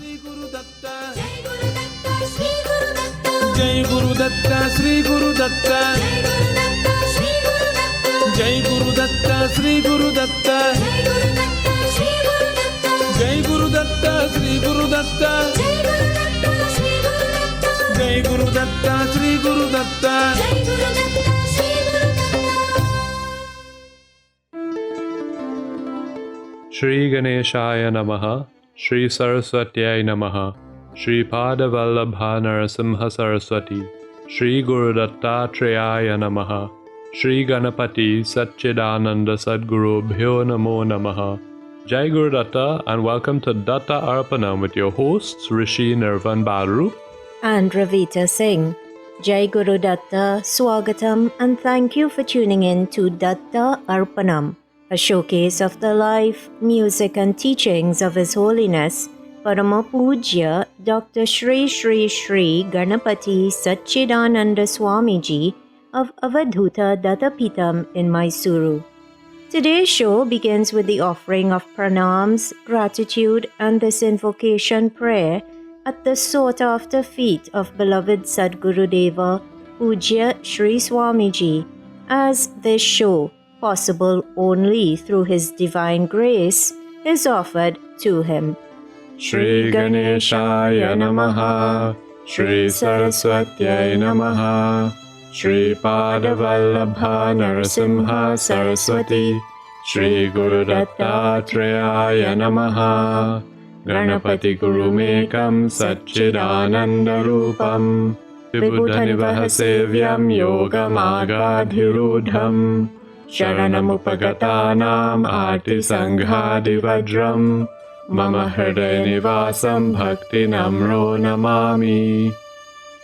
Shri Guru Datta, Jai Guru Datta, Shri Guru Datta, Jai Guru Datta, Shri Guru Datta, Jai Guru Datta, Shri Guru Datta, Jai Guru Datta, Shri Guru Datta. Shri Ganeshaya Namaha, Shri Saraswatyai Namaha, Shri Padavallabha Narasimha Saraswati, Shri Guru Dattatreya Namaha, Shri Ganapati Satchidananda Sadguru Bhyo Namo Namaha. Jai Guru Datta and welcome to Datta Arpanam with your hosts Rishi Nirvan Baru and Ravita Singh. Jai Guru Datta, Swagatam, and thank you for tuning in to Datta Arpanam, a showcase of the life, music and teachings of His Holiness Parama Pujya Dr. Shri Shri Shri Ganapati Satchidananda Swamiji of Avadhuta Dattapitam in Mysuru. Today's show begins with the offering of pranams, gratitude and this invocation prayer at the sought-after feet of beloved Sadguru Deva Pujya Shri Swamiji, as this show, possible only through His divine grace, is offered to him. Shri Ganeshaya Namaha, Shri Saraswatyai Namaha, Shri Padavallabha Narasimha Saraswati, Shri Guru Dattatreya Namaha, Ganapati Guru Mekam Satchidananda Rupam, Vibhuddhanivaha Sevyam Yogamagadhirudham, Sharanamupagatanam Ati Sanghadi Vajram, Mama Hridaya Nivasam Bhakti Namro Namami.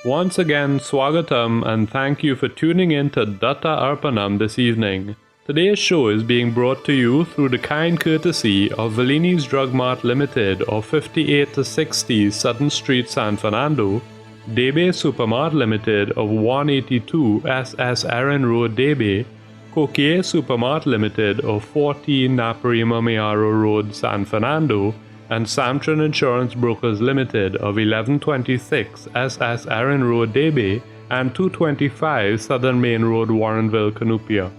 Once again, Swagatam and thank you for tuning in to Datta Arpanam this evening. Today's show is being brought to you through the kind courtesy of Vellini's Drug Mart Limited of 58-60 Sutton Street, San Fernando, Debe Supermart Limited of 182 SS Aaron Road, Debe, Coquier Supermart Limited of 14 Naparima Mayaro Road, San Fernando, and Samtran Insurance Brokers Limited of 1126 SS Aaron Road, Debe, and 225 Southern Main Road, Warrenville, Canupia.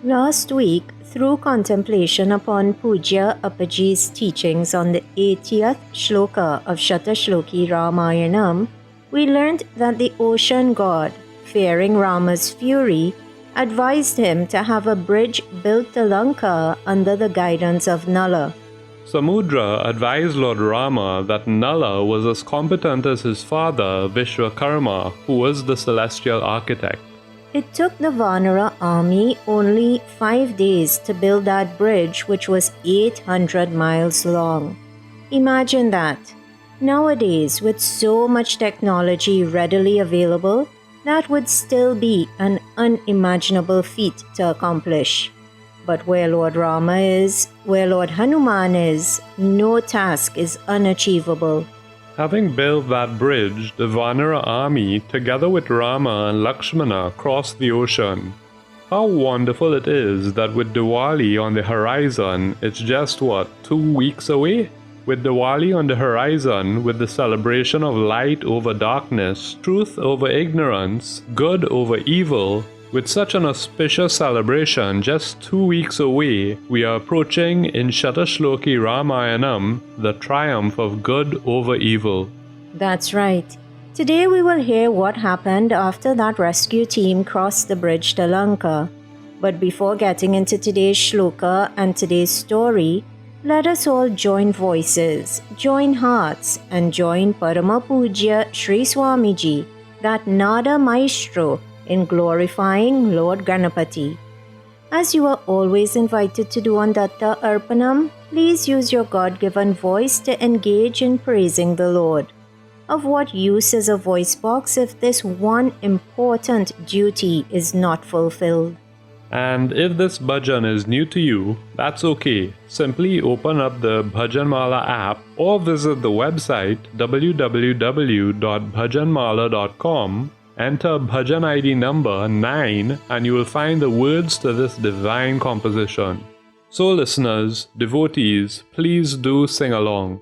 Last week, through contemplation upon Pujya Appaji's teachings on the 80th shloka of Shatashloki Ramayanam, we learned that the ocean god, fearing Rama's fury, advised him to have a bridge built to Lanka under the guidance of Nala. Samudra advised Lord Rama that Nala was as competent as his father Vishwakarma, who was the celestial architect. It took the Vanara army only 5 days to build that bridge, which was 800 miles long. Imagine that. Nowadays, with so much technology readily available, that would still be an unimaginable feat to accomplish. But where Lord Rama is, where Lord Hanuman is, no task is unachievable. Having built that bridge, the Vanara army, together with Rama and Lakshmana, crossed the ocean. How wonderful it is that with Diwali on the horizon, it's just 2 weeks away? With Diwali on the horizon, with the celebration of light over darkness, truth over ignorance, good over evil, with such an auspicious celebration just 2 weeks away, we are approaching in Shatashloki Ramayanam the triumph of good over evil. That's right. Today we will hear what happened after that rescue team crossed the bridge to Lanka. But before getting into today's shloka and today's story, let us all join voices, join hearts, and join Parama Pujya Shri Swamiji, that Nada Maestro, in glorifying Lord Ganapati. As you are always invited to do on Datta Arpanam, please use your God-given voice to engage in praising the Lord. Of what use is a voice box if this one important duty is not fulfilled? And if this bhajan is new to you, that's okay. Simply open up the Bhajanmala app or visit the website www.bhajanmala.com, enter bhajan ID number 9 and you will find the words to this divine composition. So listeners, devotees, please do sing along.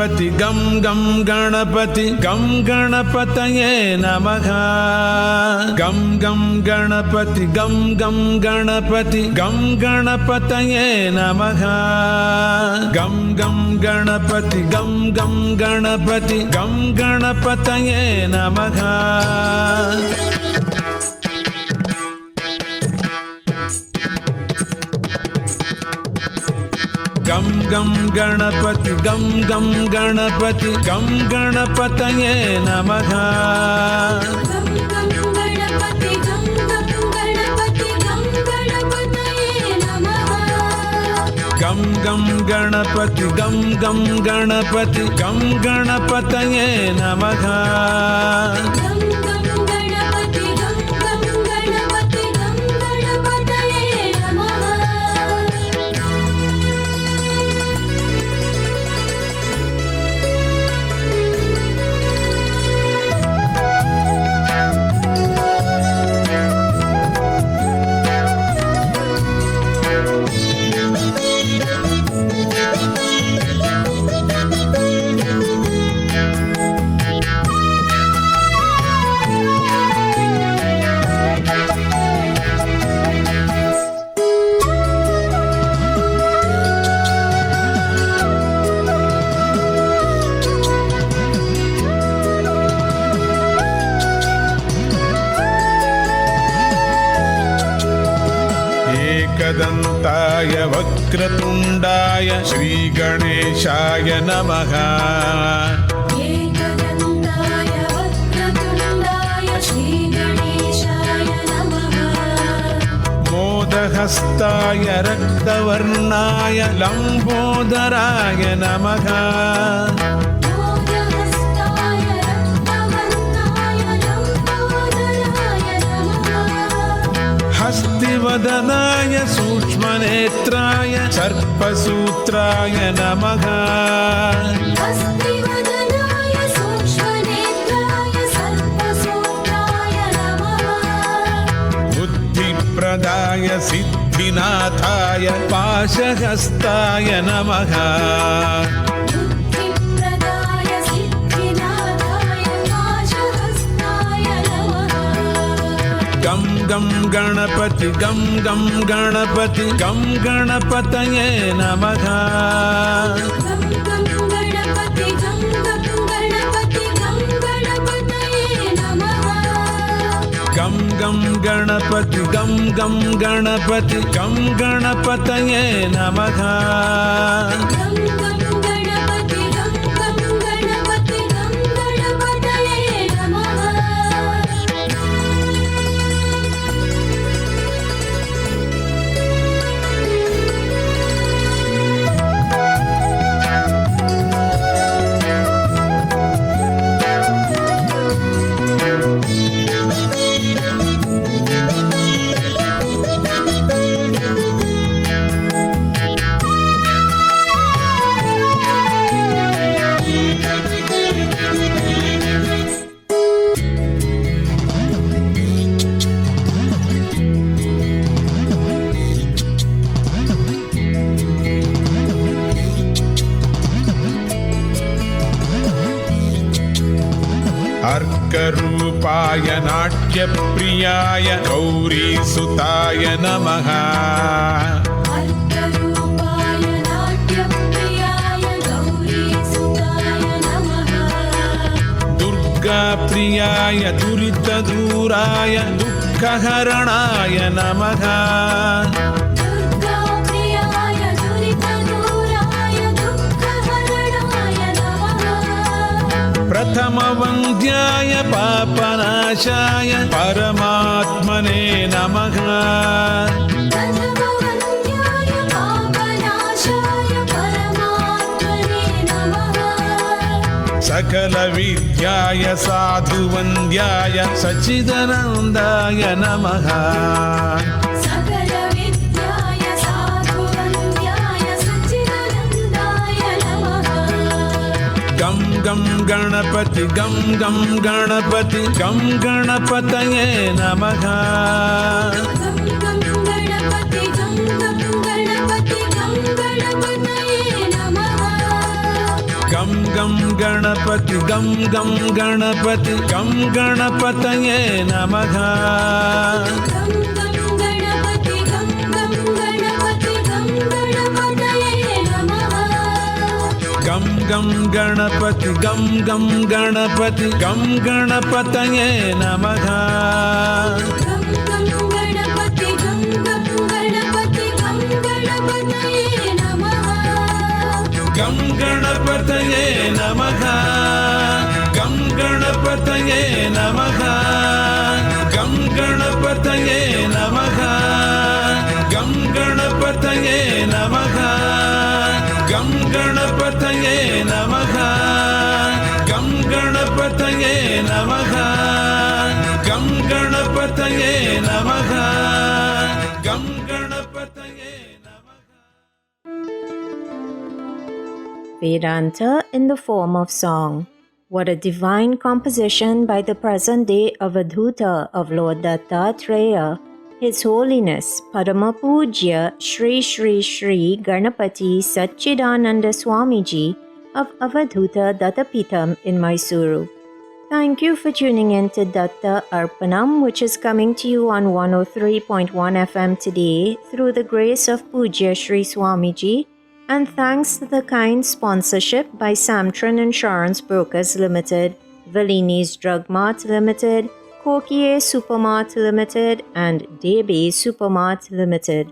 Ganpati गं गं गणपति गं गणपतये नमः गं गं गणपति गं गं गणपति गं गणपतये नमः गं गं गणपति गं गं गणपति गं गणपतये नमः गं गं गणपति गं गं गणपति गं गणपतये नमः गं गं गणपति गं गं गणपति गं गणपतये नमः गं गं गणपति गं गं गणपति गं गणपतये नमः गं गं गणपति गं गं गणपति गं गणपतये नमः एकदन्ताय वक्रतुण्डाय श्रीगणेशाय नमः एकदन्ताय वक्रतुण्डाय श्रीगणेशाय नमः मोदहस्ताय रक्तवर्णाय लम्बोदराय नमः मोदहस्ताय रक्तवर्णाय लम्बोदराय नमः हस्तिवदनाय सूक्ष्मनेत्राय सर्पसूत्राय नमः हस्तिवदनाय सूक्ष्मनेत्राय सर्पसूत्राय नमः बुद्धिप्रदाय सिद्धिनाथाय पाशहस्ताय नमः बुद्धिप्रदाय सिद्धिनाथाय पाशहस्ताय नमः गं गं गणपति गं गं गणपति गं गणपतये नमः गं गं गणपति गं गं गणपति गं गणपतये नमः गं गं गणपति गं गं गणपति गं गणपतये नमः गं गं गणपति गं गं गणपति गं गणपतये नमः अर्करूपाय नाट्यप्रियाय गौरीसुताय नमः अर्करूपाय नाट्यप्रियाय गौरीसुताय नमः दुर्गाप्रियाय दुरितदूराय दुःखहरणाय नमः दुर्गाप्रियाय दुरितदूराय दुःखहरणाय नमः प्रथमवन्द्याय पापनाशाय परमात्मने नमः प्रथमवन्द्याय पापनाशाय परमात्मने नमः सकलविद्याय साधुवन्द्याय सच्चिदानन्दाय नमः सकलविद्याय साधुवन्द्याय सच्चिदानन्दाय नमः गं गं गणपति गं गं गणपति गं गणपतये नमः गं गं गणपति गं गं गणपति गं गणपतये नमः गं gam ganapati gam ganapati gam ganapataye namaha गं गणपति गं गणपति गं गणपतये नमः gam ganapati gam ganapati gam ganapataye namaha गं गणपति गं गणपति गं गणपतये नमः gam ganapataye namaha gam ganapataye namaha gam ganapataye namaha gam ganapataye namaha gam ganapataye namaha gam ganapataye namaha gam ganapataye namaha gam ganapataye namaha. Vedanta in the form of song. What a divine composition by the present day Avadhuta of Lord Dattatreya, His Holiness Parama Pujya Shri Shri Shri Ganapati Satchidananda Swamiji of Avadhuta Dattapitam in Mysuru. Thank you for tuning in to Datta Arpanam, which is coming to you on 103.1 FM today through the grace of Pujya Shri Swamiji, and thanks to the kind sponsorship by Samtran Insurance Brokers Limited, Valini's Drug Mart Limited, Kokie Supermart Limited, and Debe Supermart Limited.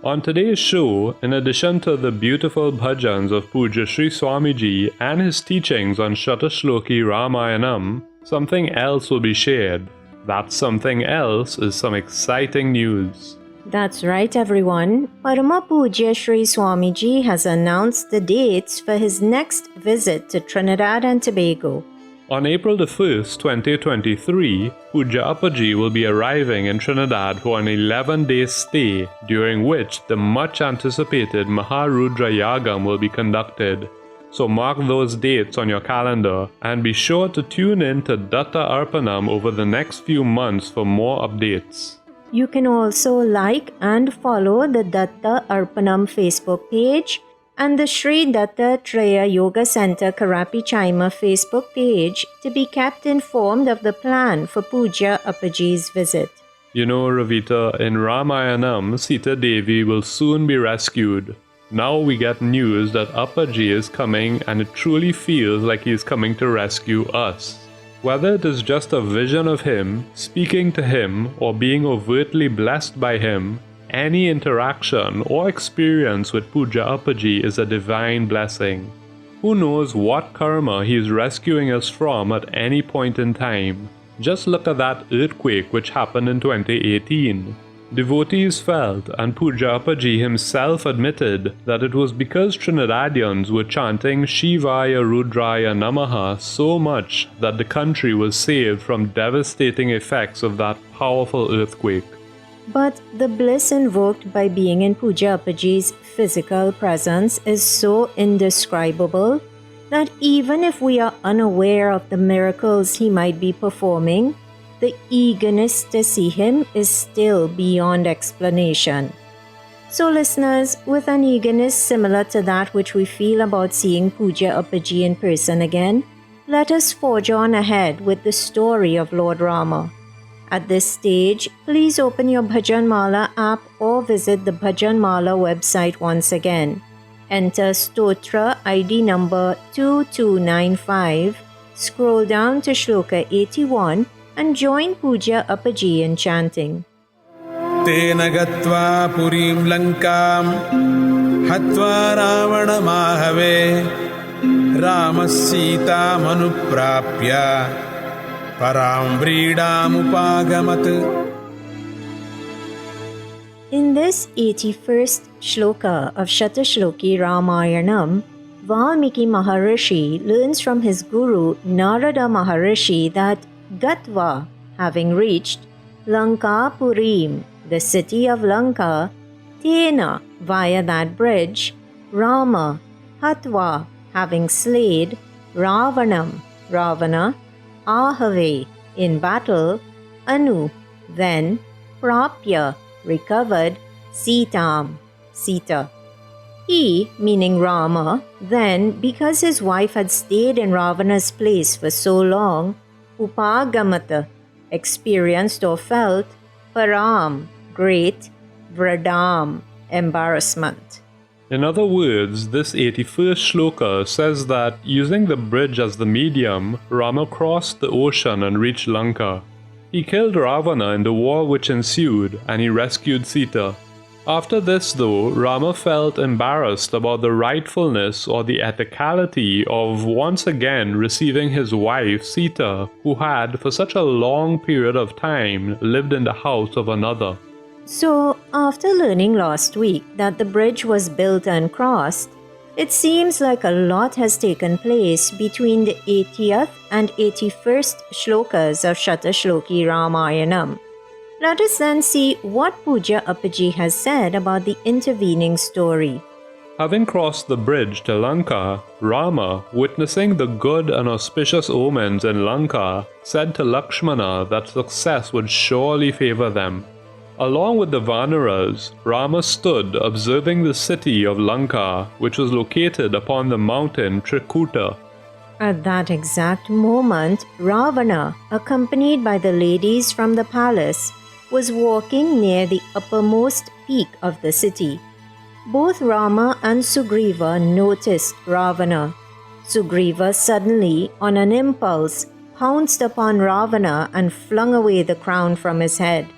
On today's show, in addition to the beautiful bhajans of Pujya Sri Swamiji and his teachings on Shatashloki Ramayanam, something else will be shared. That something else is some exciting news. That's right, everyone. Parama Pujya Sri Swamiji has announced the dates for his next visit to Trinidad and Tobago. On April the 1st, 2023, Pujya Appaji will be arriving in Trinidad for an 11-day stay, during which the much-anticipated Maharudra Yagam will be conducted. So mark those dates on your calendar and be sure to tune in to Datta Arpanam over the next few months for more updates. You can also like and follow the Datta Arpanam Facebook page and the Sri Dattatreya Yoga Center Karapi Chaima Facebook page to be kept informed of the plan for Pujya Appaji's visit. You know, Ravita, in Ramayanam, Sita Devi will soon be rescued. Now we get news that Appaji is coming, and it truly feels like he is coming to rescue us. Whether it is just a vision of him, speaking to him, or being overtly blessed by him, any interaction or experience with Pujya Appaji is a divine blessing. Who knows what karma he is rescuing us from at any point in time? Just look at that earthquake which happened in 2018. Devotees felt, and Pujya Appaji himself admitted, that it was because Trinidadians were chanting Shivaya Rudraya Namaha so much that the country was saved from devastating effects of that powerful earthquake. But the bliss invoked by being in Pujya Appaji's physical presence is so indescribable that even if we are unaware of the miracles he might be performing, the eagerness to see him is still beyond explanation. So listeners, with an eagerness similar to that which we feel about seeing Pujya Appaji in person again, let us forge on ahead with the story of Lord Rama. At this stage, please open your Bhajan Mala app or visit the Bhajan Mala website once again. Enter Stotra ID number 2295, scroll down to Shloka 81 and join Pujya Appaji in chanting. Tena gatva purim lankam hatva ravanamahave ramasita manuprapya param vridamupagamat. In this 81st shloka of Shatashloki Ramayanam, Valmiki Maharishi learns from his guru Narada Maharishi that Gatva, having reached Lanka Purim, the city of Lanka, Tena, via that bridge, Rama, Hatva, having slayed, Ravanam, Ravana, Ahave, in battle, Anu, then, Prapya, recovered, Sitam, Sita. He, meaning Rama, then, because his wife had stayed in Ravana's place for so long, upagamata, experienced or felt, param, great, vradam, embarrassment. In other words, this 81st shloka says that using the bridge as the medium, Rama crossed the ocean and reached Lanka. He killed Ravana in the war which ensued, and he rescued Sita. After this, though, Rama felt embarrassed about the rightfulness or the ethicality of once again receiving his wife Sita, who had for such a long period of time lived in the house of another. So, after learning last week that the bridge was built and crossed, it seems like a lot has taken place between the 80th and 81st shlokas of Shatashloki Ramayanam. Let us then see what Puja Appaji has said about the intervening story. Having crossed the bridge to Lanka, Rama, witnessing the good and auspicious omens in Lanka, said to Lakshmana that success would surely favor them. Along with the Vanaras, Rama stood observing the city of Lanka, which was located upon the mountain Trikuta. At that exact moment, Ravana, accompanied by the ladies from the palace, was walking near the uppermost peak of the city. Both Rama and Sugriva noticed Ravana. Sugriva suddenly, on an impulse, pounced upon Ravana and flung away the crown from his head.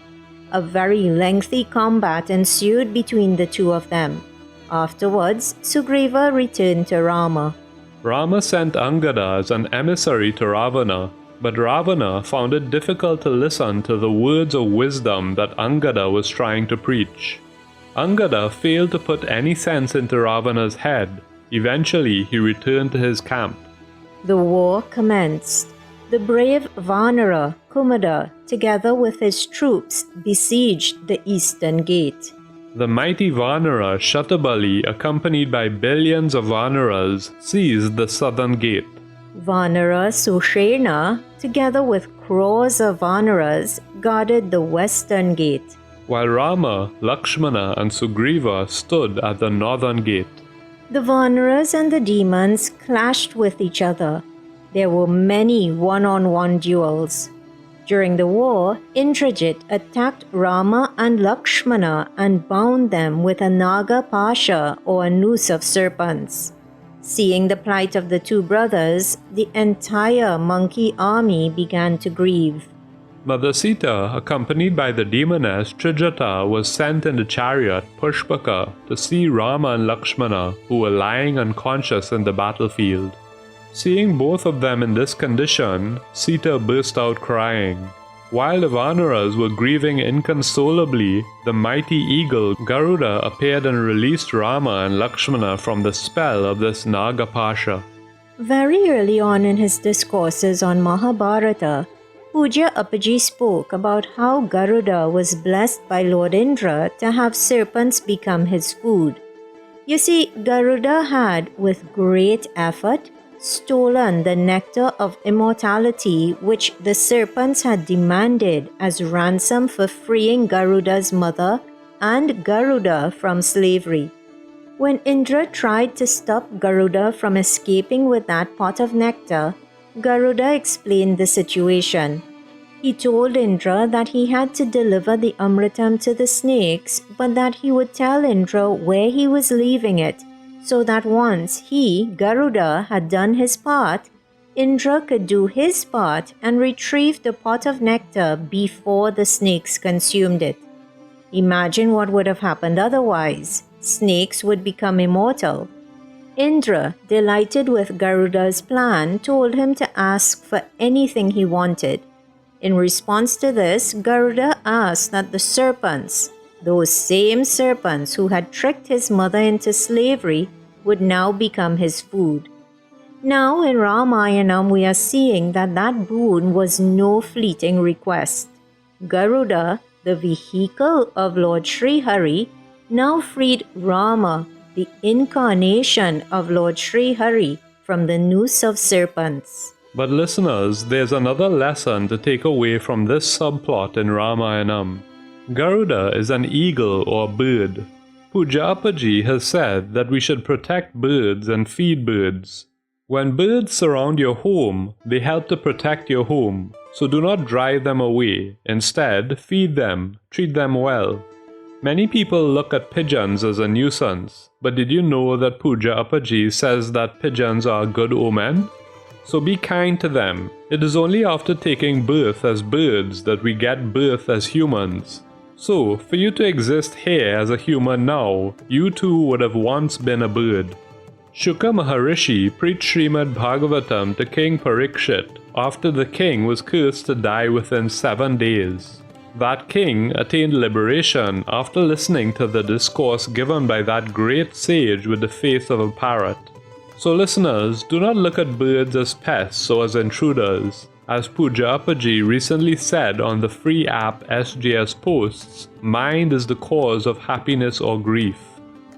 A very lengthy combat ensued between the two of them. Afterwards, Sugriva returned to Rama. Rama sent Angada as an emissary to Ravana, but Ravana found it difficult to listen to the words of wisdom that Angada was trying to preach. Angada failed to put any sense into Ravana's head. Eventually, he returned to his camp. The war commenced. The brave Vanara, Kumada, together with his troops, besieged the eastern gate. The mighty Vanara Shatabali, accompanied by billions of Vanaras, seized the southern gate. Vanara Sushena, together with crores of Vanaras, guarded the western gate. While Rama, Lakshmana, and Sugriva stood at the northern gate. The Vanaras and the demons clashed with each other. There were many one-on-one duels. During the war, Indrajit attacked Rama and Lakshmana and bound them with a Naga Pasha or a noose of serpents. Seeing the plight of the two brothers, the entire monkey army began to grieve. Mother Sita, accompanied by the demoness Trijata, was sent in the chariot Pushpaka to see Rama and Lakshmana, who were lying unconscious in the battlefield. Seeing both of them in this condition, Sita burst out crying. While the Vanaras were grieving inconsolably, the mighty eagle Garuda appeared and released Rama and Lakshmana from the spell of this Nagapasha. Very early on in his discourses on Mahabharata, Puja Appaji spoke about how Garuda was blessed by Lord Indra to have serpents become his food. You see, Garuda had, with great effort, stolen the nectar of immortality which the serpents had demanded as ransom for freeing Garuda's mother and Garuda from slavery. When Indra tried to stop Garuda from escaping with that pot of nectar, Garuda explained the situation. He told Indra that he had to deliver the Amritam to the snakes, but that he would tell Indra where he was leaving it, so that once he, Garuda, had done his part, Indra could do his part and retrieve the pot of nectar before the snakes consumed it. Imagine what would have happened otherwise. Snakes would become immortal. Indra, delighted with Garuda's plan, told him to ask for anything he wanted. In response to this, Garuda asked that the serpents, those same serpents who had tricked his mother into slavery, would now become his food. Now in Ramayanam we are seeing that that boon was no fleeting request. Garuda, the vehicle of Lord Sri Hari, now freed Rama, the incarnation of Lord Sri Hari, from the noose of serpents. But listeners, there's another lesson to take away from this subplot in Ramayanam. Garuda is an eagle or bird. Puja Appaji has said that we should protect birds and feed birds. When birds surround your home, they help to protect your home, so do not drive them away. Instead, feed them, treat them well. Many people look at pigeons as a nuisance, but did you know that Puja Appaji says that pigeons are a good omen? So be kind to them. It is only after taking birth as birds that we get birth as humans. So, for you to exist here as a human now, you too would have once been a bird. Shuka Maharishi preached Srimad Bhagavatam to King Parikshit after the king was cursed to die within 7 days. That king attained liberation after listening to the discourse given by that great sage with the face of a parrot. So listeners, do not look at birds as pests or as intruders. As Puja Appaji recently said on the free app SJS Posts, mind is the cause of happiness or grief.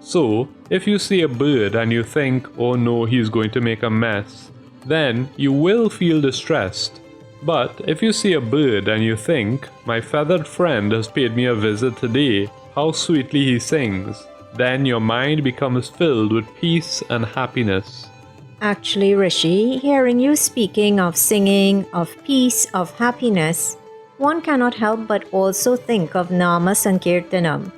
So, if you see a bird and you think, oh no, he's going to make a mess, then you will feel distressed. But if you see a bird and you think, my feathered friend has paid me a visit today, how sweetly he sings, then your mind becomes filled with peace and happiness. Actually, Rishi, hearing you speaking of singing, of peace, of happiness, one cannot help but also think of Nama Sankirtanam.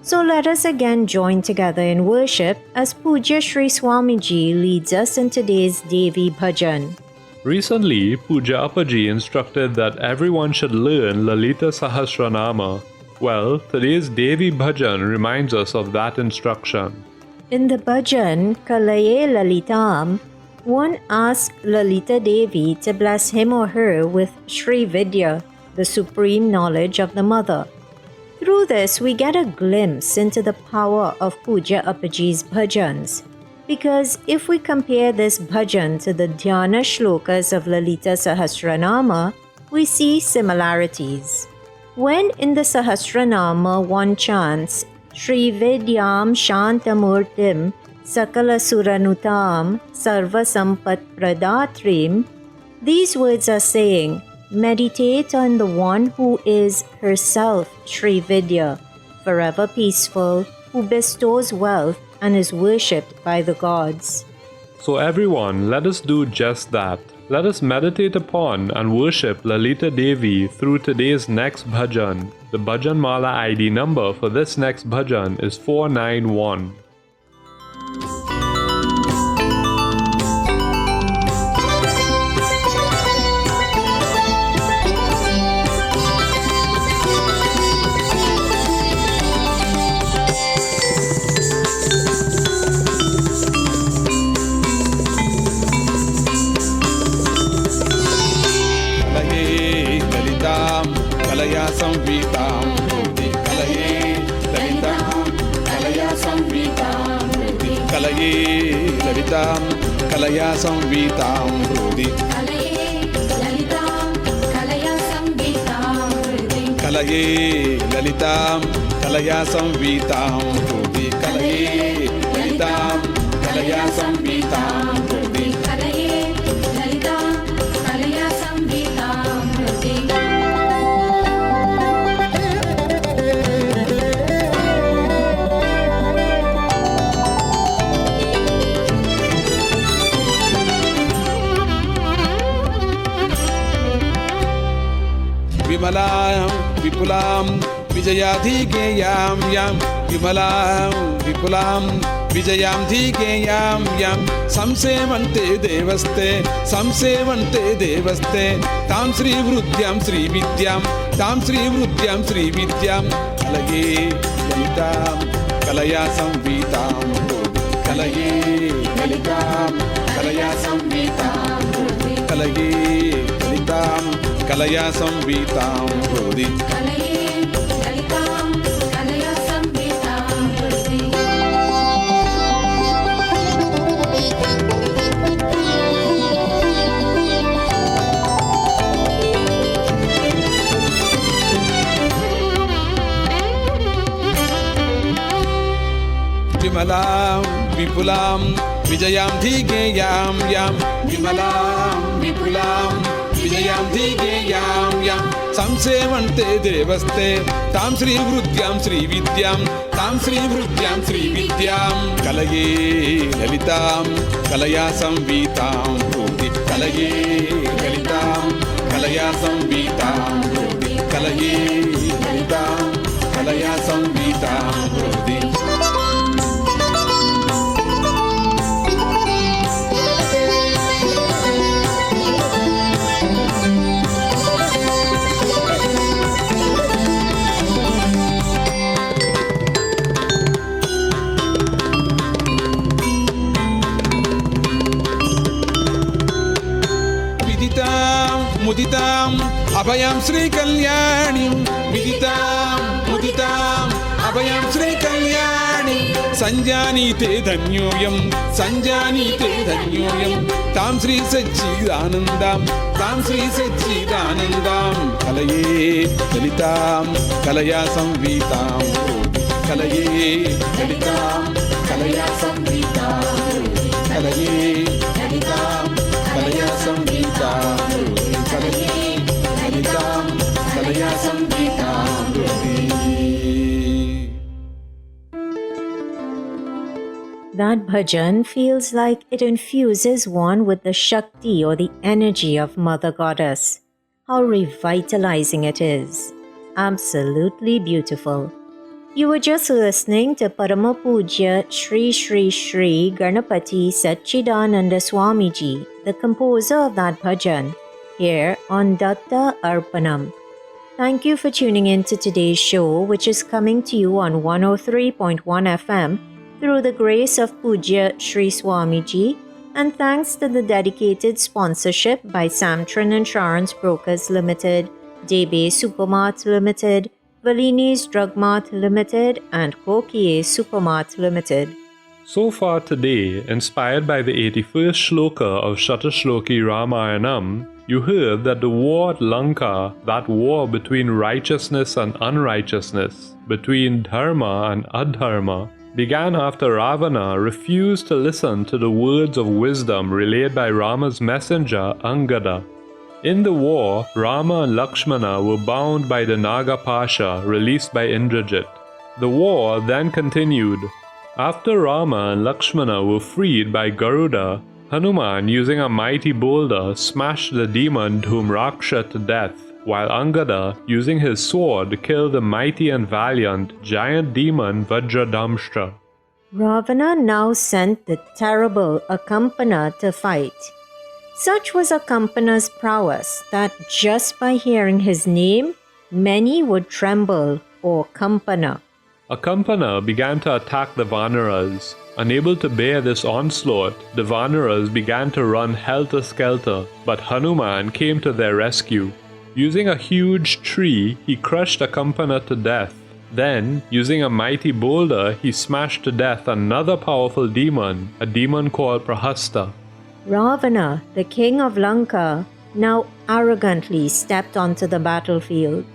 So let us again join together in worship as Pujya Sri Swamiji leads us in today's Devi Bhajan. Recently, Puja Appaji instructed that everyone should learn Lalita Sahasranama. Well, today's Devi Bhajan reminds us of that instruction. In the bhajan, Kalaye Lalitam, one asks Lalita Devi to bless him or her with Sri Vidya, the supreme knowledge of the mother. Through this, we get a glimpse into the power of Puja Appaji's bhajans. Because if we compare this bhajan to the dhyana shlokas of Lalita Sahasranama, we see similarities. When in the Sahasranama one chants Sri Vidyam Shantamurtim Sakala Suranutam Sarva Sampat Pradatrim, these words are saying, meditate on the one who is herself Sri Vidya, forever peaceful, who bestows wealth and is worshipped by the gods. So everyone, let us do just that. Let us meditate upon and worship Lalita Devi through today's next bhajan. The Bhajan Mala ID number for this next bhajan is 491. Kalaya Samvitam Rudi Kalaye Lalitam Kalaya Samvitam Rudi Kalaye Lalitam Kalaya Samvitam Rudi Vimalam Vipulam Vijayadhikeyam Yam Vimalam Vipulam Vijayam Dhikeyam Yam Samsevante Devaste Tam Sri Vrudyam Sri Vidyam Tam Sri Vrudyam Sri Vidyam Kalaye Lalitam Kalaya Samvitam Kalaye Lalitam Kalaya Samvitam Kalaye Lalitam Kalaya Samvitam Rudi Vimalam Vipulam Vijayam Dhikeyam Yam Vimalam Vipulam Vijayam Dhikeyam Yam Samsevante Devaste Tam Sri Vrudyam Sri Vidyam Tam तां श्रीवृद्ध्यां श्रीविद्यां कलये ललितां कलया संवीतां भूति कलये ललितां कलया संवीतां भूति कलये ललितां कलया संवीतां भूति मुदितां अभयां श्रीकल्याणीं विदितां मुदितां अभयां श्रीकल्याणीं संजानीते धन्योऽयं तां Shri सच्चिदानन्दां कलये ललितां कलया संवीतां कलये ललितां कलया संवीतां कलये ललितां कलया संवीतां That bhajan feels like it infuses one with the Shakti or the energy of Mother Goddess. How revitalizing it is. Absolutely beautiful. You were just listening to Parama Pujya Shri Shri Shri Ganapati Satchidananda Swamiji, the composer of that bhajan, here on Datta Arpanam. Thank you for tuning in to today's show, which is coming to you on 103.1 FM through the grace of Pujya Shri Swamiji, and thanks to the dedicated sponsorship by Samtran Insurance Brokers Limited, Debe Supermart Limited, Valini's Drug Mart Limited, and Kokie Supermart Limited. So far today, inspired by the 81st shloka of Shatashloki Ramayanam, you heard that the war at Lanka, that war between righteousness and unrighteousness, between dharma and adharma, began after Ravana refused to listen to the words of wisdom relayed by Rama's messenger Angada. In the war, Rama and Lakshmana were bound by the Naga Pasha released by Indrajit. The war then continued. After Rama and Lakshmana were freed by Garuda, Hanuman, using a mighty boulder, smashed the demon Dhumraksha to death, while Angada, using his sword, killed the mighty and valiant giant demon Vajradamshtra. Ravana now sent the terrible Akampana to fight. Such was Akampana's prowess that just by hearing his name, many would tremble or kampana. Akampana began to attack the Vanaras. Unable to bear this onslaught, the Vanaras began to run helter-skelter, but Hanuman came to their rescue. Using a huge tree, he crushed Akampana to death. Then, using a mighty boulder, he smashed to death another powerful demon, a demon called Prahasta. Ravana, the king of Lanka, now arrogantly stepped onto the battlefield.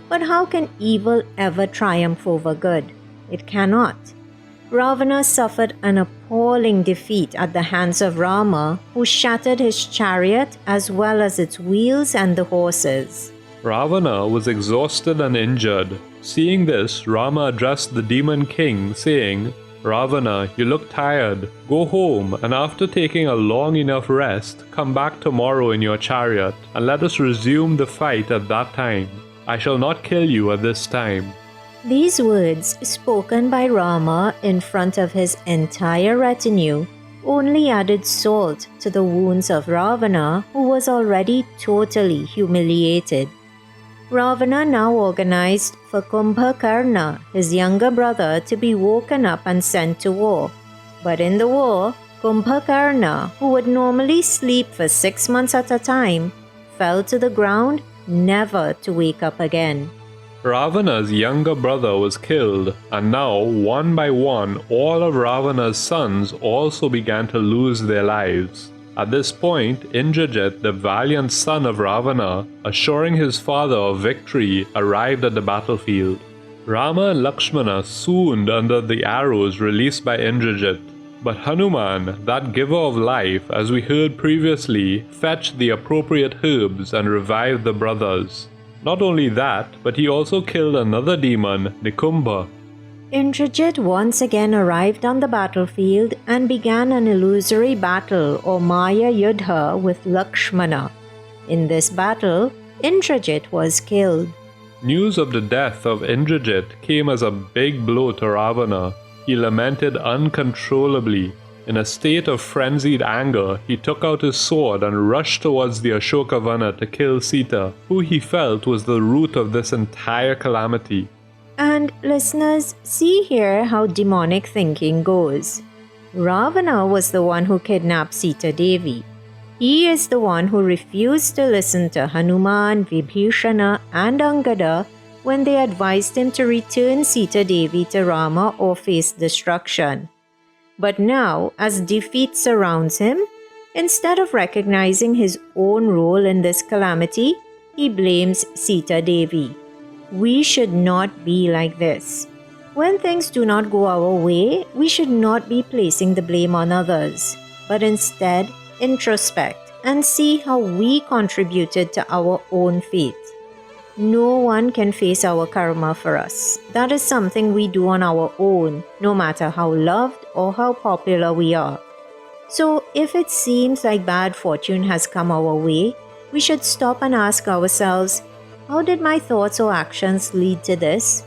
But how can evil ever triumph over good? It cannot. Ravana suffered an appalling defeat at the hands of Rama, who shattered his chariot as well as its wheels and the horses. Ravana was exhausted and injured. Seeing this, Rama addressed the demon king, saying, "Ravana, you look tired. Go home, and after taking a long enough rest, come back tomorrow in your chariot, and let us resume the fight at that time. I shall not kill you at this time." These words, spoken by Rama in front of his entire retinue, only added salt to the wounds of Ravana, who was already totally humiliated. Ravana now organized for Kumbhakarna, his younger brother, to be woken up and sent to war. But in the war, Kumbhakarna, who would normally sleep for 6 months at a time, fell to the ground, never to wake up again. Ravana's younger brother was killed, and now, one by one, all of Ravana's sons also began to lose their lives. At this point, Indrajit, the valiant son of Ravana, assuring his father of victory, arrived at the battlefield. Rama and Lakshmana swooned under the arrows released by Indrajit. But Hanuman, that giver of life, as we heard previously, fetched the appropriate herbs and revived the brothers. Not only that, but he also killed another demon, Nikumbha. Indrajit once again arrived on the battlefield and began an illusory battle or Maya Yudha with Lakshmana. In this battle, Indrajit was killed. News of the death of Indrajit came as a big blow to Ravana. He lamented uncontrollably. In a state of frenzied anger, he took out his sword and rushed towards the Ashokavana to kill Sita, who he felt was the root of this entire calamity. And listeners, see here how demonic thinking goes. Ravana was the one who kidnapped Sita Devi. He is the one who refused to listen to Hanuman, Vibhishana, and Angada when they advised him to return Sita Devi to Rama or face destruction. But now, as defeat surrounds him, instead of recognizing his own role in this calamity, he blames Sita Devi. We should not be like this. When things do not go our way, we should not be placing the blame on others, but instead introspect and see how we contributed to our own fate. No one can face our karma for us. That is something we do on our own, no matter how loved or how popular we are. So if it seems like bad fortune has come our way, we should stop and ask ourselves, how did my thoughts or actions lead to this?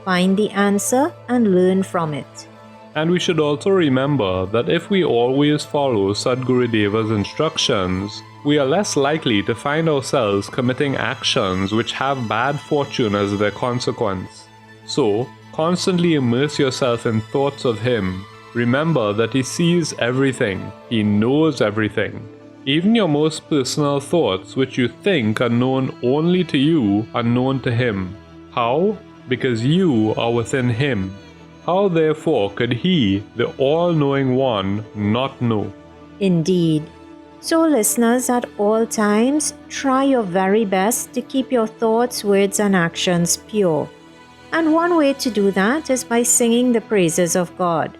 Find the answer and learn from it. And we should also remember that if we always follow Sadguru Deva's instructions, we are less likely to find ourselves committing actions which have bad fortune as their consequence. So, constantly immerse yourself in thoughts of him. Remember that he sees everything, he knows everything. Even your most personal thoughts, which you think are known only to you, are known to him. How? Because you are within him. How therefore could he, the all-knowing one, not know? Indeed. So listeners, at all times, try your very best to keep your thoughts, words and actions pure. And one way to do that is by singing the praises of God.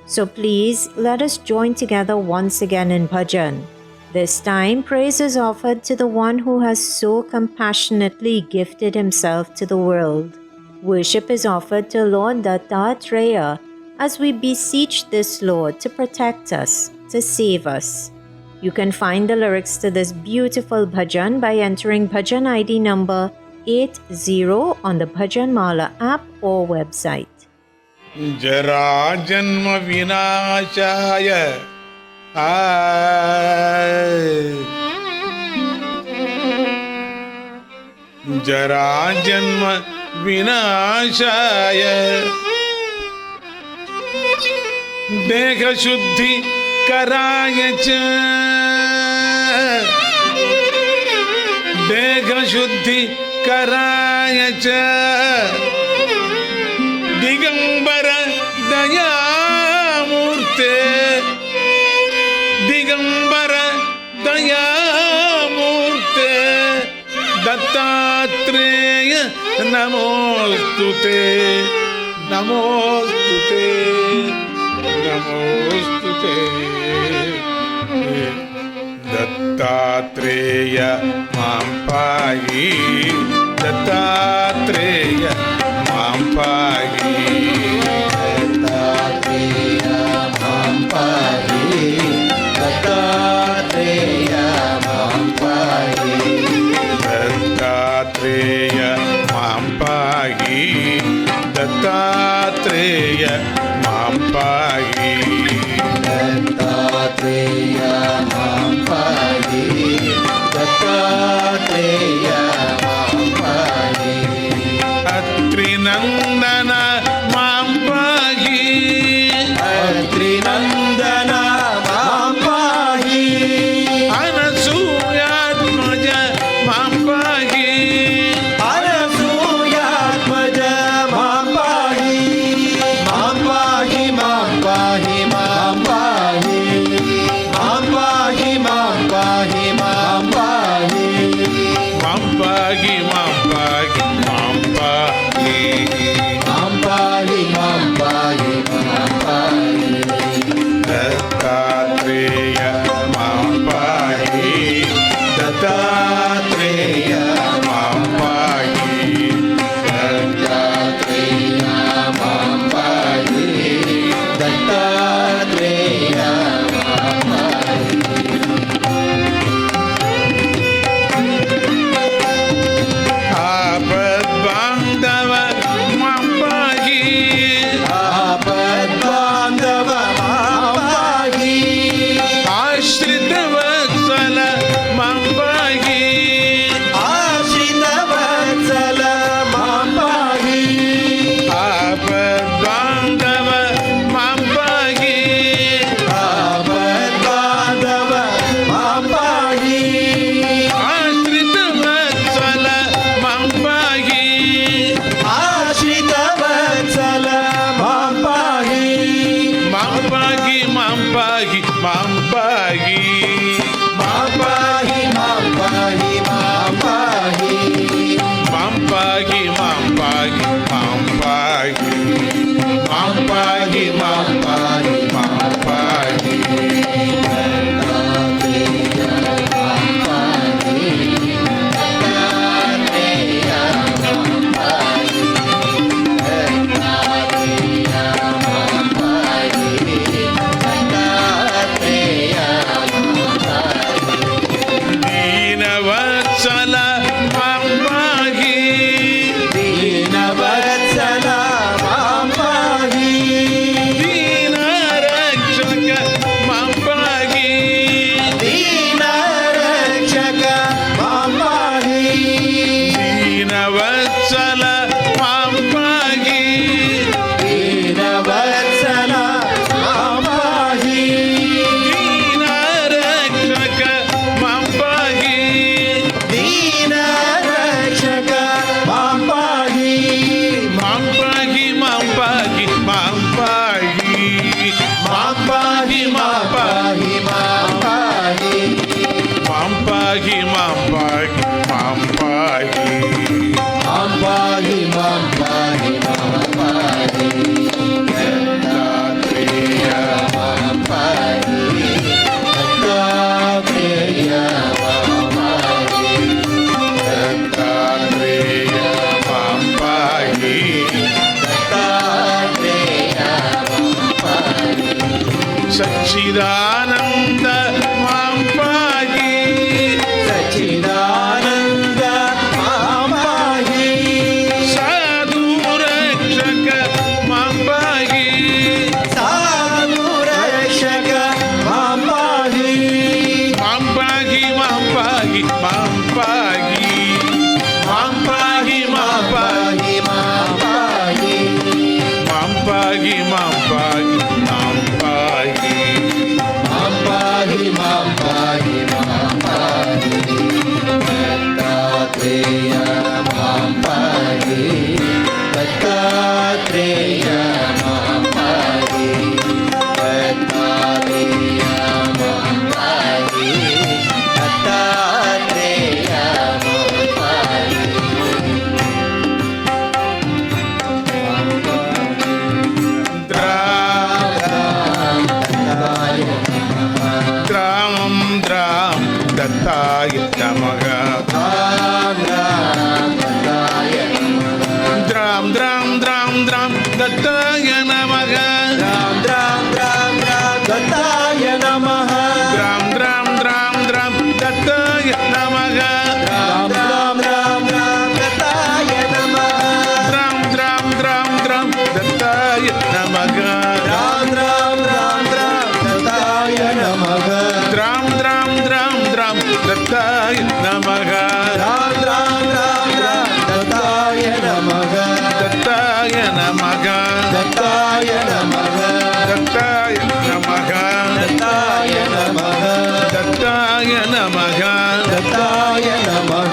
So please, let us join together once again in bhajan. This time, praise is offered to the one who has so compassionately gifted himself to the world. Worship is offered to Lord Dattatreya as we beseech this Lord to protect us, to save us. You can find the lyrics to this beautiful bhajan by entering bhajan ID number 80 on the Bhajan Mala app or website. Jara Janma Vinashaya Jara Janma Vinashaya Dekha Shuddhi Karaya Cha Dekha Shuddhi Karaya Cha Digambara Dayamurte Digambara Dayamurte Dattatreya Namostute Namostute Namostute Dattatreya Mampayi Dattatreya Mampayi Dattatreya Mampayi Dattatreya Mampayi Dattatreya Mampayi Dattatreya Mampayi Dattatreya Mampayi Dattatreya Mampayi Atrinandana Mampayi Atrinandana Mampayi Anasuyatmaja Mampayi Anasuyatmaja Mampayi Mampayi Mampayi Mampayi Mampayi Mampayi Mampayi Mampayi Mampayi Mampayi Mampayi Mampayi Dattatreya Mampayi Dattatreya Mampayi Dattatreya Mampayi mam pahi, mam pahi. Mam pahi, mam pahi, mam pahi. Dattatreya Mam pahi, Dattatreya mam pahi. Dattatreya mam pahi. Dattatreya mam pahi. Satchidananda mam pahi. Satchidananda mam pahi. Sadhu rakshaka mam pahi. Sadhu rakshaka mam pahi. Mam pahi, mam pahi, mam pahi. Mam pahi, mam pahi. Mam pahi, mam pahi. Mam pahi, mam pahi, mam pahi. Mam pahi, mam pahi, mam pahi. Dattatreya mam pahi. Dattatreya mam pahi. Dattatreya mam pahi. Dattatreya mam pahi. Mam pahi. Dram, dram, dattaya namaha. Dram, dram, dram, dram, dattaya namaha. Dram, dram, dram, dram, dattaya namaha. Dram, dram, dram, dram, dattaya namaha. Dram, dram, dram, dram, dattaya namaha. Dram, dram, dram, dram, dattaya namaha. Dram, dram, dram, dram, dattaya namaha. Dram, dram, dram, dram, dattaya namaha. Dram, dram, dram, dram, dattaya namaha. Dattaya namaha. Dattaya namaha. Dattaya namaha. Dattaya namaha. Dattaya namaha. Dattaya namaha.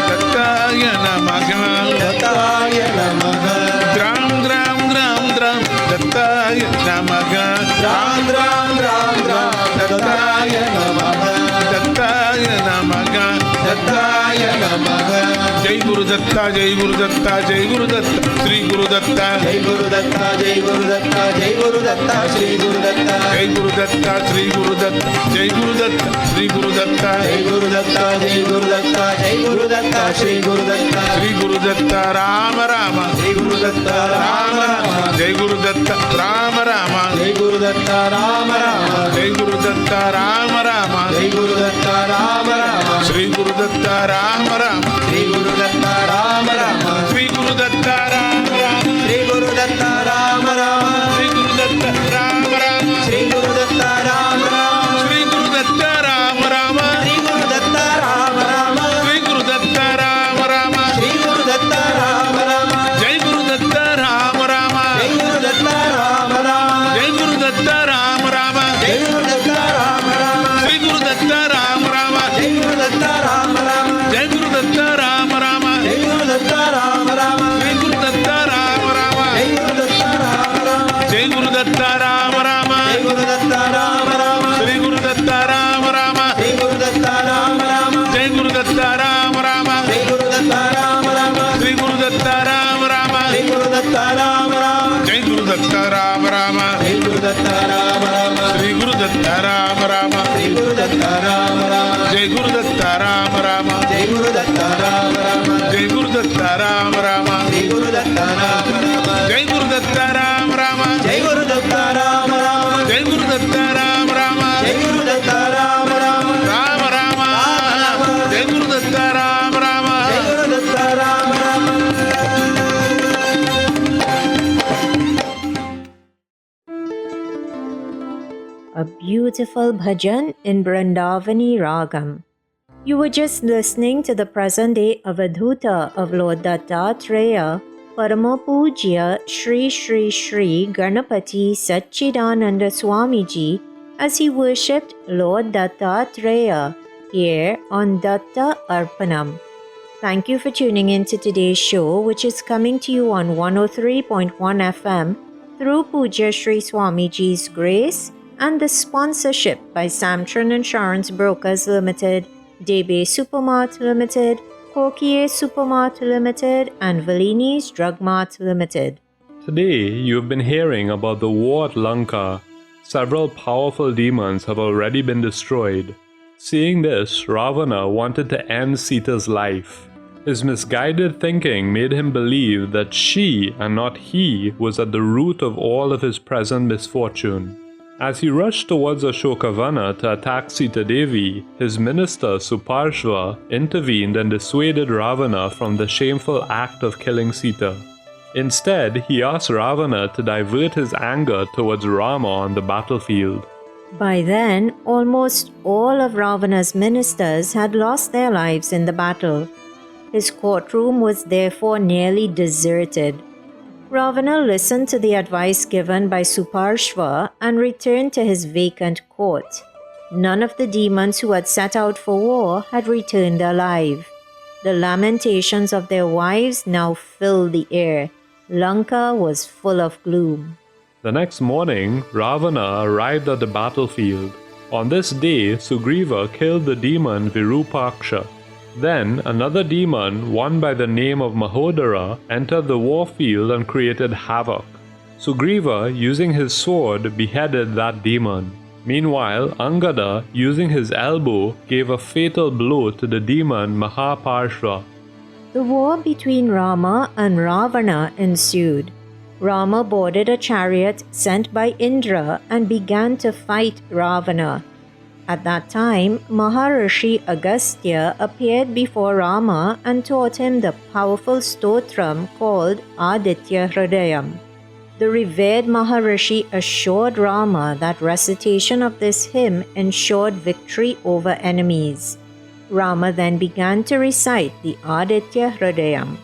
Dattaya namaha. Dattaya namaha. Dram, dram, dram, dram, dattaya namaha. Dram, dram, dram, dram, dattaya namaha. Dattaya namaha. Dattaya namaha. Jai Guru Datta, Jai Guru Datta, Jai Guru Datta, Sri Guru Datta. Jai Guru Datta, Jai Guru Datta, Jai Guru Datta, Shri Guru Datta. Jai Guru Datta, Sri Guru Datta, Jai Guru Datta, Sri Guru Datta. Jai Guru Datta, Jai Guru Datta, Jai Guru Datta, Shri Guru Datta. Sri Guru Datta, Rama Rama. Jai Guru Datta, Rama Rama. Jai Guru Datta, Rama Rama. Jai Guru Datta, Rama Rama. Jai Guru Datta, Rama Rama. Jai Guru Datta, Rama Rama. Sri Guru Datta, Rama Rama. Shri Guru Datta, Rama Rama. Sri Guru Datta, Rama Rama. Shri Guru Datta, Rama Rama. Sri Guru Datta, Rama Rama. Shri Guru Datta, Rama Rama. Sri Guru Datta, Rama Rama. Shri Guru Datta, Rama Rama. Sri Guru Datta, Rama Rama. Shri Guru Datta, Rama Rama. Jai Guru Datta, Rama Rama. Jai Guru Datta, Rama Rama. Jai Guru Datta, Rama Rama. Jai Guru Datta, Rama Rama. Sri Guru Datta, Rama Rama. Jai Guru Datta, Rama Rama. Jai Guru Datta, Rama Rama. Jai Guru Datta, Rama Rama. Sri Guru Datta, Rama Rama. Jai Guru Datta, Rama Rama. Jai Guru Datta, Rama Rama. Jai Guru Datta, Rama Rama. Sri Guru Datta, Rama Rama. Jai Guru Datta, Rama Rama. Jai Guru Datta, Rama Rama. Jai Guru Datta, Rama Rama. Sri Guru Datta, Rama Rama. Jai Guru Datta, Rama Rama. Jai Guru Datta, Rama Rama. Jai Guru Datta, Rama Rama. Sri Guru Datta, Rama Rama. Jai Guru Datta, Rama Rama. Jai Guru Datta, Rama Rama. Jai Guru Datta, Rama Rama. Jai Guru Datta, Rama Rama. Jai Guru Datta, Rama Rama. Jai Guru Datta, Rama Rama. Jai Guru Datta, Rama Rama. Jai Guru Datta, Rama Rama. Jai Guru Datta, Rama Rama. Rama Rama. Jai Guru Datta, Rama Rama. Jai Guru Datta, Rama Rama. A beautiful bhajan in Vrindavani Ragam. You were just listening to the present day Avadhuta of Lord Dattatreya, Paramapujya Shri Shri Shri Ganapati Satchidananda Swamiji as he worshipped Lord Dattatreya here on Datta Arpanam. Thank you for tuning in to today's show, which is coming to you on 103.1 FM through Puja Shri Swamiji's grace and the sponsorship by Samtran Insurance Brokers Limited Debe Supermart Limited, Kokie Supermart Limited, and Valini's Drug Mart Limited. Today, you've been hearing about the war at Lanka. Several powerful demons have already been destroyed. Seeing this, Ravana wanted to end Sita's life. His misguided thinking made him believe that she and not he was at the root of all of his present misfortune. As he rushed towards Ashokavana to attack Sita Devi, his minister Suparshva intervened and dissuaded Ravana from the shameful act of killing Sita. Instead, he asked Ravana to divert his anger towards Rama on the battlefield. By then, almost all of Ravana's ministers had lost their lives in the battle. His courtroom was therefore nearly deserted. Ravana listened to the advice given by Suparshva and returned to his vacant court. None of the demons who had set out for war had returned alive. The lamentations of their wives now filled the air. Lanka was full of gloom. The next morning, Ravana arrived at the battlefield. On this day, Sugriva killed the demon Virupaksha. Then, another demon, one by the name of Mahodara, entered the war field and created havoc. Sugriva, using his sword, beheaded that demon. Meanwhile, Angada, using his elbow, gave a fatal blow to the demon Mahaparshva. The war between Rama and Ravana ensued. Rama boarded a chariot sent by Indra and began to fight Ravana. At that time, Maharishi Agastya appeared before Rama and taught him the powerful stotram called Aditya Hridayam. The revered Maharishi assured Rama that recitation of this hymn ensured victory over enemies. Rama then began to recite the Aditya Hridayam.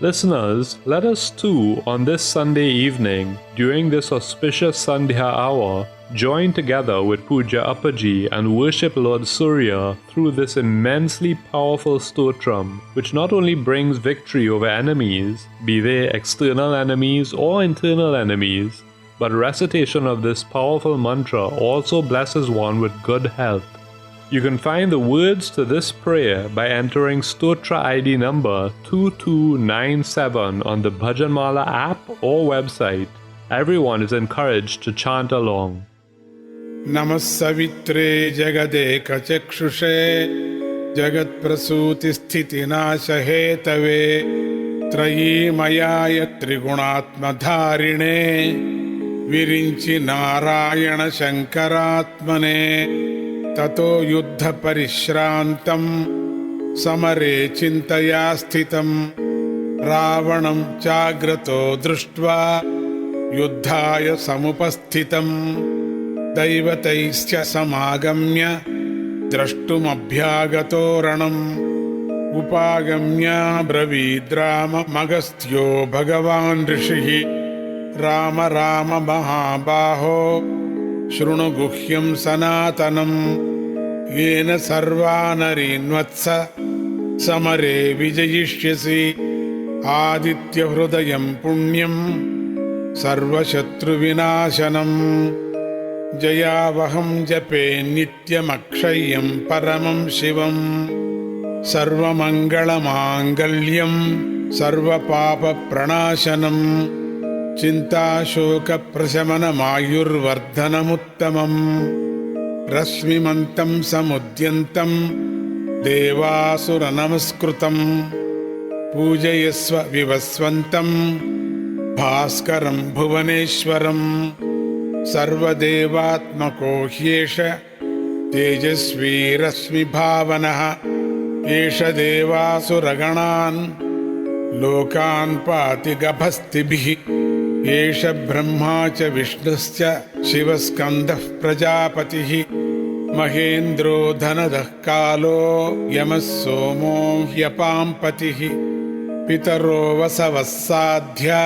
Listeners, let us too, on this Sunday evening, during this auspicious Sandhya hour, join together with Puja Appaji and worship Lord Surya through this immensely powerful stotram, which not only brings victory over enemies, be they external enemies or internal enemies, but recitation of this powerful mantra also blesses one with good health. You can find the words to this prayer by entering Stotra ID number 2297 on the Bhajanmala app or website. Everyone is encouraged to chant along. नमः सवित्रे जगदेकचक्षुषे जगत्प्रसूतिस्थितिनाशहेतवे त्रयीमयाय त्रिगुणात्मधारिणे विरिञ्चि नारायणशङ्करात्मने ततो युद्धपरिश्रान्तं समरे चिन्तया स्थितं रावणं चाग्रतो दृष्ट्वा युद्धाय समुपस्थितम् दैवतैश्च समागम्य द्रष्टुमभ्यागतो रणम् उपागम्य ब्रवीद्राममगस्त्यो भगवान् ऋषिः राम राम महाबाहो शृणु गुह्यं सनातनम् येन सर्वानरीन्वत्स समरे विजयिष्यसि आदित्यहृदयं पुण्यं सर्वशत्रुविनाशनम् जयावहं जपे नित्यमक्षय्यं परमं शिवं सर्वमङ्गलमाङ्गल्यं सर्वपापप्रणाशनं चिन्ताशोकप्रशमनमायुर्वर्धनमुत्तमम् रश्मिमन्तं समुद्यन्तं देवासुरनमस्कृतं पूजयस्व विवस्वन्तं भास्करं भुवनेश्वरम् सर्वदेवात्मको ह्येष तेजस्वी रश्मिभावनः एष देवासुरगणान् लोकान् पाति गभस्तिभिः एष ब्रह्मा च विष्णुश्च शिवस्कन्दः प्रजापतिः महेन्द्रो धनदः कालो यमः सोमो ह्यपाम्पतिः पितरो वसवः साध्या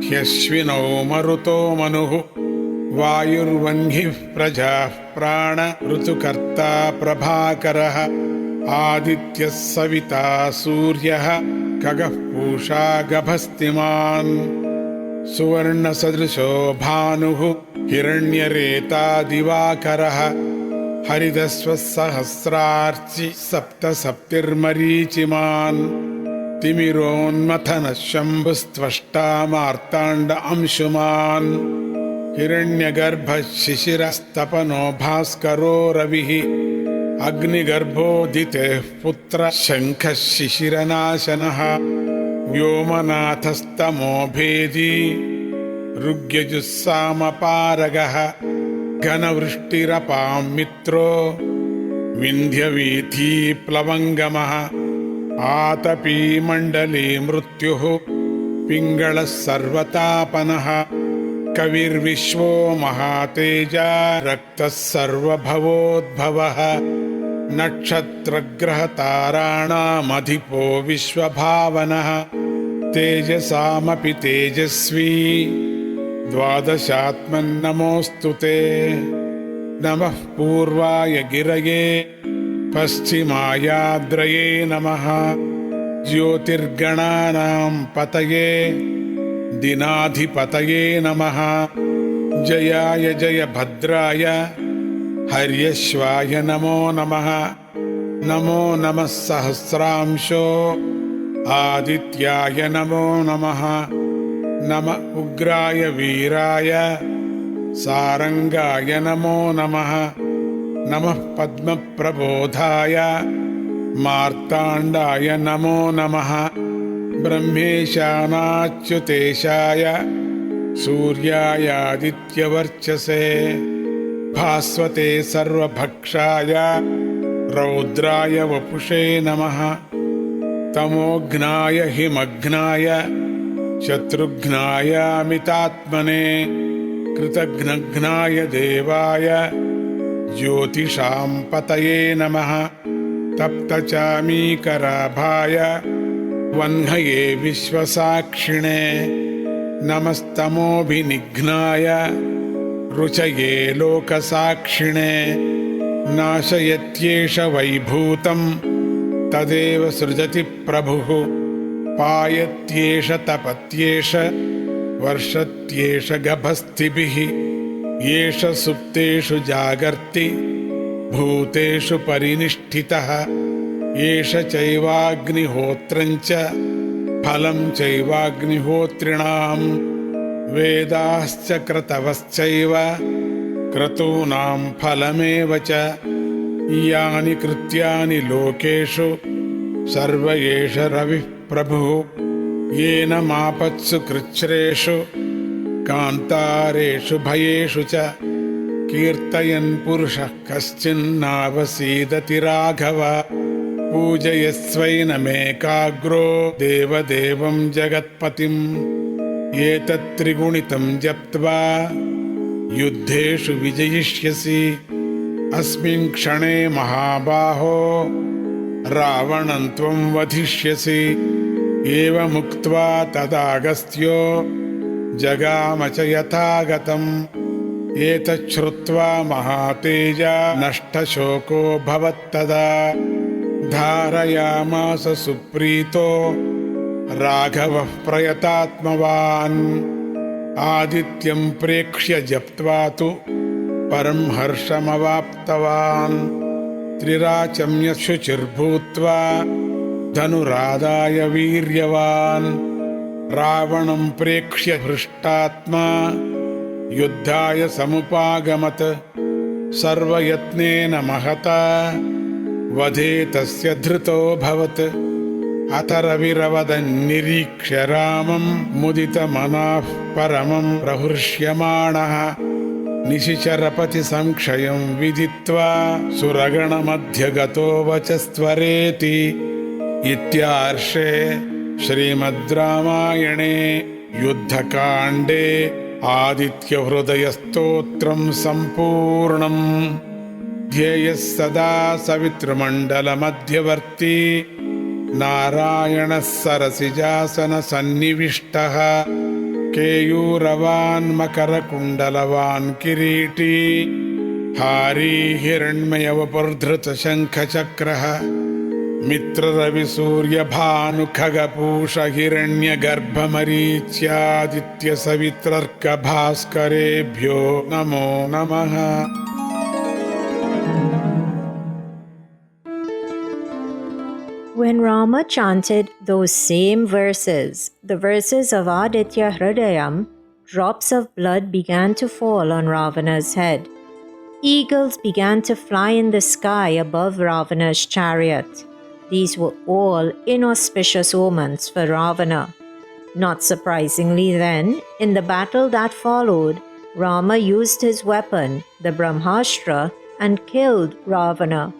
ह्यश्विनौ मरुतो मनुः वायुर्वह्निः प्रजाः प्राण ऋतुकर्ता प्रभाकरः आदित्यः सविता सूर्यः खगः पूषा गभस्तिमान् सुवर्णसदृशो भानुः हिरण्यरेता दिवाकरः हरिदस्वसहस्रार्चि सप्तसप्तिर्मरीचिमान् तिमिरोन्मथनः शम्भुस्त्वष्टा मार्ताण्ड अंशुमान् हिरण्यगर्भः शिशिरस्तपनो भास्करो रविः अग्निगर्भोदितेः पुत्रः शङ्खः शिशिरनाशनः व्योमनाथस्तमो भेदी ऋग्यजुस्सामपारगः घनवृष्टिरपां मित्रो विन्ध्यवीथी प्लवङ्गमः आतपी मण्डली मृत्युः पिङ्गळः सर्वतापनः कविर्विश्वो महातेजा रक्तः सर्वभवोद्भवः नक्षत्रग्रहताराणामधिपो विश्वभावनः तेजसामपि तेजस्वी द्वादशात्मन्नमोऽस्तु ते नमः पूर्वाय गिरये पश्चिमायाद्रये नमः ज्योतिर्गणानां पतये दिनाधिपतये नमः जयाय जयभद्राय हर्यश्वाय नमो नमः नमो नमः सहस्रांशो आदित्याय नमो नमः नमः उग्राय वीराय सारंगाय नमो नमः नमः पद्मप्रबोधाय मार्ताण्डाय नमो नमः ब्रह्मेशानाच्युतेशाय सूर्यायादित्यवर्चसे भास्वते सर्वभक्षाय रौद्राय वपुषे नमः तमोघ्नाय हिमघ्नाय शत्रुघ्नायामितात्मने कृतघ्नघ्नाय देवाय ज्योतिषां पतये नमः तप्तचामीकराभाय वह्नये विश्वसाक्षिणे नमस्तमोभिनिघ्नाय रुचये लोकसाक्षिणे नाशयत्येष वैभूतं तदेव सृजति प्रभुः पायत्येष तपत्येष वर्षत्येष गभस्तिभिः येष सुप्तेषु जागर्ति भूतेषु परिनिष्ठितः येष चैवाग्निहोत्रञ्च फलं चैवाग्निहोत्रिणां वेदाश्च क्रतवश्चैव क्रतूनां फलमेव च यानि कृत्यानि लोकेषु सर्व एष रविः प्रभुः येन मापत्सु कृच्छ्रेषु कान्तारेषु भयेषु च कीर्तयन् पुरुषः कश्चिन्नावसीदति राघव पूजयस्वैनमेकाग्रो देवदेवं जगत्पतिम् एतत्त्रिगुणितं जप्त्वा युद्धेषु विजयिष्यसि अस्मिन् क्षणे महाबाहो रावणं त्वं वधिष्यसि एवमुक्त्वा तदागस्त्यो जगाम च यथागतम् एतच्छ्रुत्वा महातेजा नष्टशोको भवत्तदा धारयामास सुप्रीतो राघवः प्रयतात्मवान् आदित्यं प्रेक्ष्य जप्त्वा तु परं हर्षमवाप्तवान् त्रिराचम्य शुचिर्भूत्वा धनुरादाय वीर्यवान् रावणं प्रेक्ष्य हृष्टात्मा युद्धाय समुपागमत् सर्वयत्नेन महता वधे तस्य धृतोऽभवत् अथ रविरवदन्निरीक्ष्य रामं मुदितमनाः परमं प्रहृष्यमाणः निशिचरपतिसंक्षयं विदित्वा सुरगणमध्यगतो वचस्त्वरेति इत्यार्षे श्रीमद् रामायणे युद्धकाण्डे आदित्यहृदयस्तोत्रं सम्पूर्णम् ध्येयः सदा सवितृमण्डलमध्यवर्ती नारायणः सरसिजासनसन्निविष्टः केयूरवान् मकरकुण्डलवान् किरीटी हारी हिरण्मयवपुर्धृतशङ्खचक्रः मित्ररविसूर्यभानुखगपूष हिरण्यगर्भमरीच्यादित्यसवित्रर्कभास्करेभ्यो नमो नमः। When Rama chanted those same verses, the verses of Aditya Hridayam, drops of blood began to fall on Ravana's head. Eagles began to fly in the sky above Ravana's chariot. These were all inauspicious omens for Ravana. Not surprisingly then, in the battle that followed, Rama used his weapon, the Brahmastra, and killed Ravana.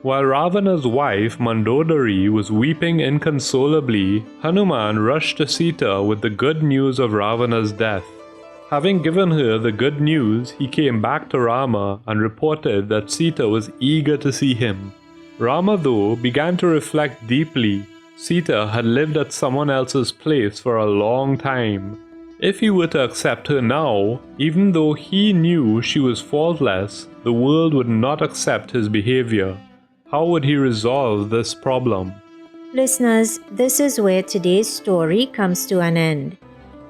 While Ravana's wife Mandodari was weeping inconsolably, Hanuman rushed to Sita with the good news of Ravana's death. Having given her the good news, he came back to Rama and reported that Sita was eager to see him. Rama, though, began to reflect deeply. Sita had lived at someone else's place for a long time. If he were to accept her now, even though he knew she was faultless, the world would not accept his behavior. How would he resolve this problem? Listeners, this is where today's story comes to an end.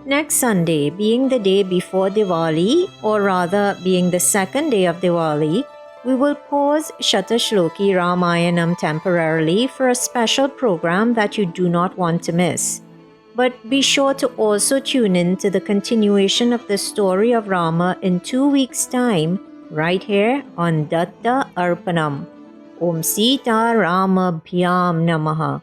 Next Sunday, being the day before Diwali, or rather being the second day of Diwali, we will pause Shatashloki Ramayanam temporarily for a special program that you do not want to miss. But be sure to also tune in to the continuation of the story of Rama in 2 weeks' time, right here on Datta Arpanam. Om Sita Rama Bhyam Namaha.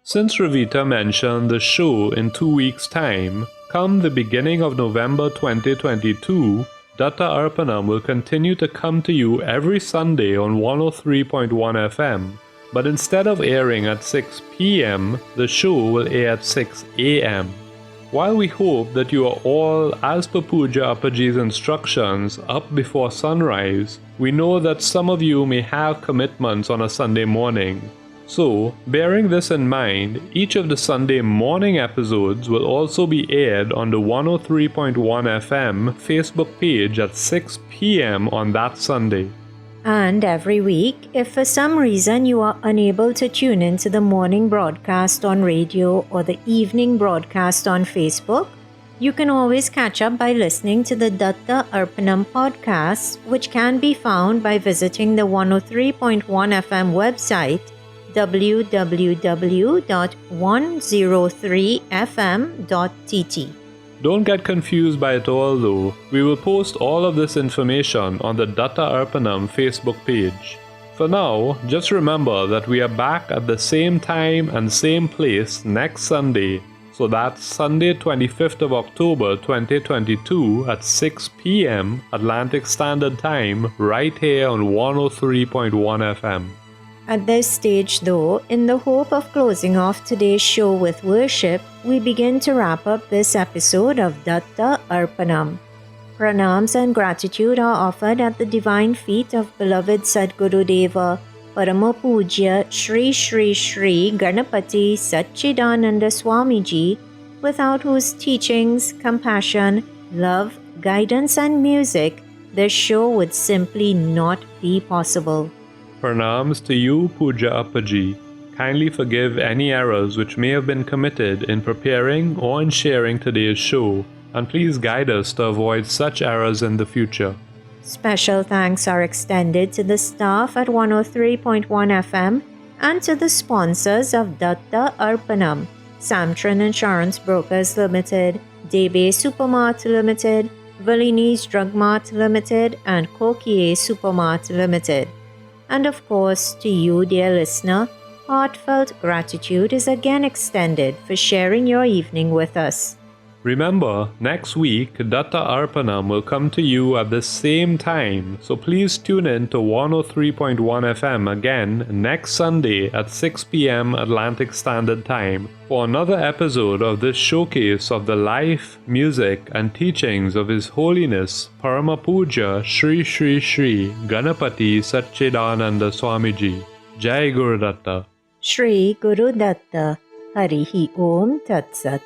Since Ravita mentioned the show in 2 weeks' time, come the beginning of November 2022, Datta Arpanam will continue to come to you every Sunday on 103.1 FM. But instead of airing at 6 p.m., the show will air at 6 a.m. While we hope that you are all, as per Puja Appaji's instructions, up before sunrise, we know that some of you may have commitments on a Sunday morning. So, bearing this in mind, each of the Sunday morning episodes will also be aired on the 103.1 FM Facebook page at 6 p.m. on that Sunday. And every week, if for some reason you are unable to tune into the morning broadcast on radio or the evening broadcast on Facebook, you can always catch up by listening to the Datta Arpanam podcast, which can be found by visiting the 103.1 FM website www.103fm.tt. Don't get confused by it all though. We will post all of this information on the Datta Arpanam Facebook page. For now, just remember that we are back at the same time and same place next Sunday. So that's Sunday 25th of October 2022 at 6 p.m. Atlantic Standard Time right here on 103.1 FM. At this stage, though, in the hope of closing off today's show with worship, we begin to wrap up this episode of Datta Arpanam. Pranams and gratitude are offered at the divine feet of beloved Sadguru Deva, Parama Pujya Shri Shri Shri Ganapati Satchidananda Swamiji, without whose teachings, compassion, love, guidance and music, this show would simply not be possible. Pranams to you, Puja Appaji. Kindly forgive any errors which may have been committed in preparing or in sharing today's show, and please guide us to avoid such errors in the future. Special thanks are extended to the staff at 103.1 FM and to the sponsors of Datta Arpanam, Samtran Insurance Brokers Limited, Debe Supermart Limited, Valini's Drug Mart Limited, and Kokie Supermart Limited. And of course, to you, dear listener, heartfelt gratitude is again extended for sharing your evening with us. Remember, next week, Datta Arpanam will come to you at the same time, so please tune in to 103.1 FM again next Sunday at 6 p.m. Atlantic Standard Time for another episode of this showcase of the life, music, and teachings of His Holiness Parama Puja Shri Shri Shri Ganapati Satchidananda Swamiji. Jai Guru Datta. Shri Guru Datta. Harihi Om Tat Sat.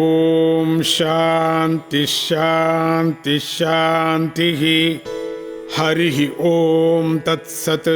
ಓಂ ಶಾಂತಿ ಶಾಂತಿ ಶಾಂತಿ ಹರಿ ಓಂ ತತ್ಸತ್